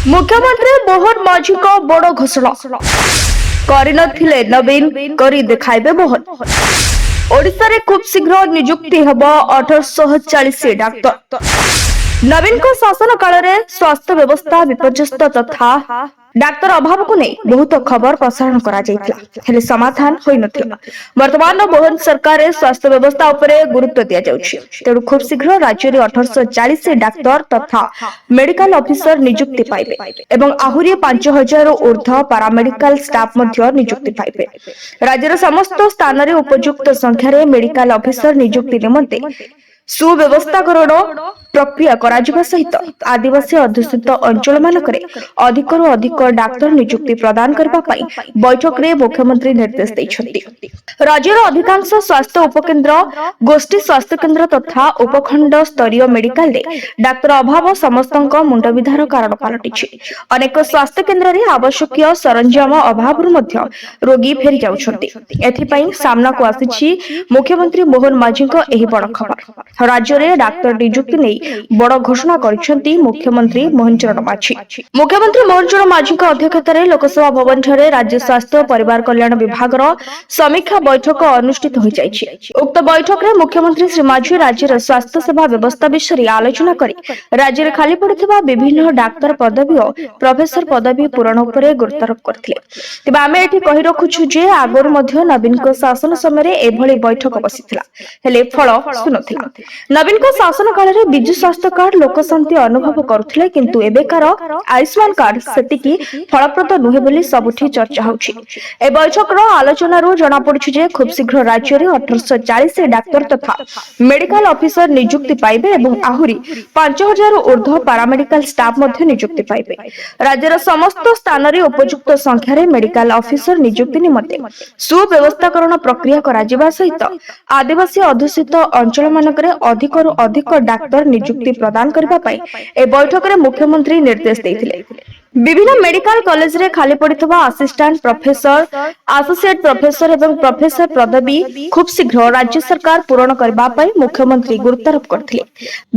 मुख्यमंत्री मोहन माझी बड़ घोषणा करनथिले नवीन करी देखाइबे मोहन। ओडिशा रे खूब शीघ्र नियुक्ति हब 1840 डाक्तर। नवीन को शासन काल में स्वास्थ्य व्यवस्था विपर्यस्त तथा डाक्तर अभाव को नहीं बहुत खबर प्रसारण करा समाधान होई नथिला। वर्तमान मोहन सरकार स्वास्थ्य व्यवस्था उपरे गुरुत्व दिया जाउछि। तेणु खूब शीघ्र राज्य में 1840 डाक्तर तथा मेडिकल ऑफिसर नियुक्ति पाइबे एवं आहुरी 5000 ऊर्ध्व पारामेडिकल स्टाफ मध्य नियुक्ति पाइबे। राज्यर समस्त स्थान में उपयुक्त संख्यार मेडिकल ऑफिसर नियुक्ति निमंते सुव्यवस्थाकरण प्रक्रिया कराजिबा सहित आदिवासी अध्युषित अंचल मानकरे अधिकरु अधिक डाक्तर नियुक्ति प्रदान करबा पई बैठक रे मुख्यमंत्री निर्देश दैछथि। राज्यर अधिकांश स्वास्थ्य उपकेन्द्र गोष्ठी स्वास्थ्य केन्द्र तथा उपखंड स्तरीय मेडिकल रे डाक्तर अभाव समस्तक मुंडविधार कारण पलटिछि। अनेक स्वास्थ्य केन्द्र रे आवश्यक सरंजाम अभाव मध्य रोगी फेरी जाउछथि। एथि पई सामना को आसीछि मुख्यमंत्री मोहन माझीको एही बड़ खबर। राज्य रे डाक्तर नियुक्ति नै बड़ घोषणा करिसेंती मुख्यमंत्री मोहन चरण माझी। मुख्यमंत्री मोहन चरण माझी अध्यक्षतार लोकसभा भवन ठारे राज्य स्वास्थ्य और परिवार कल्याण विभाग समीक्षा बैठक अनुष्ठित हो जाइछि। उक्त बैठक रे मुख्यमंत्री श्री माझी राज्य स्वास्थ्य सेवा व्यवस्था विषय आलोचना करी राज्य रे खाली पड़िथिबा विभिन्न डाक्तर पदवी और प्रोफेसर पदवी पूरण उपरे गुरुत्वारोप करथिले। तबे आमे एठी कहि रखुछु जे आगरु मध्य नवीन को शासन समय रे एभली बैठक बसिथिला हेले फल सुनथिला। नवीन को शासन काल रे बिजु स्वास्थ्य कार्ड लोकशांति अनुभव करुथिले किंतु एबेकार आयुष्मान कार्ड सेतिकी फलप्रद नुहे बोली सबुठी चर्चा होछि। ए बैठक रो आलोचना रो जणा पड़छि जे खूब शीघ्र राज्य रे 1840 डाक्तर तथा मेडिकल ऑफिसर नियुक्ति पाइबे एवं आहुरी 5000 ऊर्ध्व पारामेडिकल स्टाफ मध्ये नियुक्ति पाइबे। राज्यर समस्त स्थान रे उपयुक्त संख्या रे मेडिकल ऑफिसर नियुक्ति निमते सुव्यवस्थाकरण प्रक्रिया करा जिबा सहित आदिवासी अध्युषित अंचल मानकरे अधिकरु अधिक डाक्तर नियुक्ति प्रदान करबा पई ए बैठक रे मुख्यमंत्री निर्देश दैथिले। विभिन्न मेडिकल कॉलेज रे खाली पड़िथबा असिस्टेंट प्रोफेसर एसोसिएट प्रोफेसर एवं प्रोफेसर पदवी खूब शीघ्र राज्य सरकार पूर्ण करबा पई मुख्यमंत्री गुरुत्वारोप करथिले।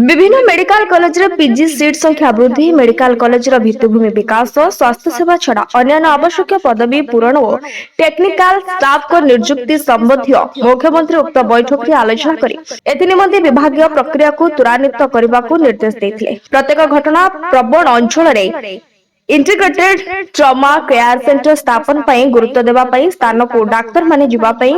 विभिन्न मेडिकल कॉलेज रे पीजी सीट संख्या वृद्धि मेडिकल कॉलेज रो भित्तिभूमि विकास स्वास्थ्य सेवा छड़ा अन्य आवश्यक पदवी पूरण और टेक्निकल स्टाफ को नियुक्ति संबंधी मुख्यमंत्री उक्त बैठक रे आलोचना करी एथि निमंते विभागीय प्रक्रिया को त्वरान्वित करबा को निर्देश दैथिले। प्रत्येक घटना प्रवण अंचल रे इंटीग्रेटेड ट्रॉमा केयर सेंटर स्थापन पई गुरुत्व देबा पई स्थान को डाक्तर माने जिबा पई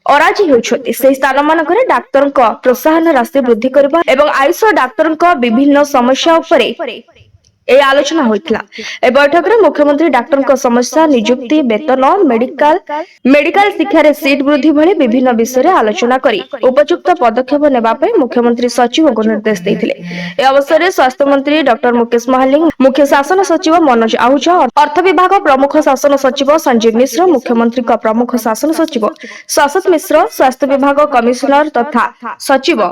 अराजी होछथि। से स्थान मानकरे डाक्टर को प्रोत्साहन राशि वृद्धि करबा एवं आयुष डाक्टर को विभिन्न समस्या उपरे ए आलोचना होइतला। ए बैठक रे मुख्यमंत्री डाक्टर को समस्या नियुक्ति वेतन मेडिकल शिक्षा रे सीट वृद्धि भली विभिन्न विषय रे आलोचना करी उपयुक्त पदक्षेप नेबा पई मुख्यमंत्री सचिव को निर्देश दैथिले। ए अवसर रे स्वास्थ्य मंत्री डॉक्टर मुकेश महालिंग मुख्य शासन सचिव मनोज आहूजा अर्थ विभाग प्रमुख शासन सचिव संजीव मिश्र मुख्यमंत्री का प्रमुख शासन सचिव शाश्वत मिश्र स्वास्थ्य विभाग कमिश्नर तथा सचिव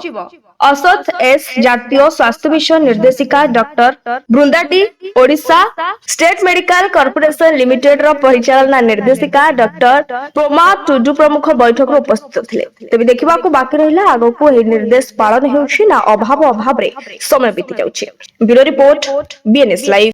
असथ एस जातीय स्वास्थ्य मिशन निर्देशिका डॉक्टर बृंदाटी Odisha state medical corporation limited रो परिचालना निर्देशिका डॉक्टर प्रोमा टुडू प्रमुख बैठक उपस्थित थिले। तबे देखिबा को बाकी रहिला आगो को ए निर्देश पालन हेउछि ना अभाव रे समय बीती जाउछि। Bureau report BNS live.